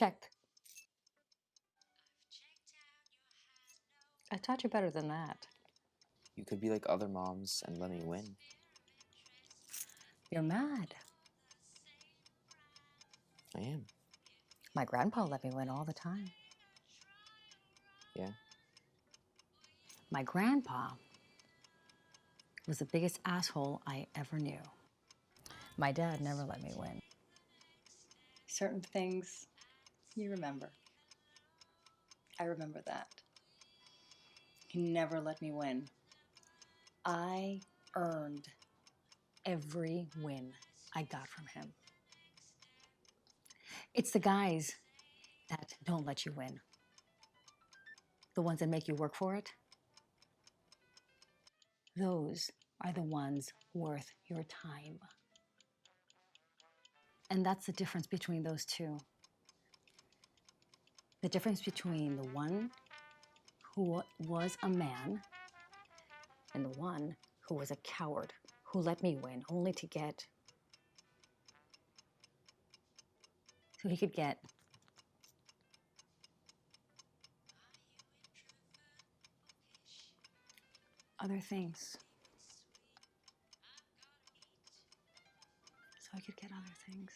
Check. I taught you better than that. You could be like other moms and let me win. You're mad. I am. My grandpa let me win all the time. Yeah. My grandpa was the biggest asshole I ever knew. My dad never let me win. Certain things you remember. I remember that. He never let me win. I earned every win I got from him. It's the guys that don't let you win. The ones that make you work for it. Those are the ones worth your time. And that's the difference between those two. The difference between the one who was a man and the one who was a coward, who let me win only to get, so he could get other things. So I could get other things.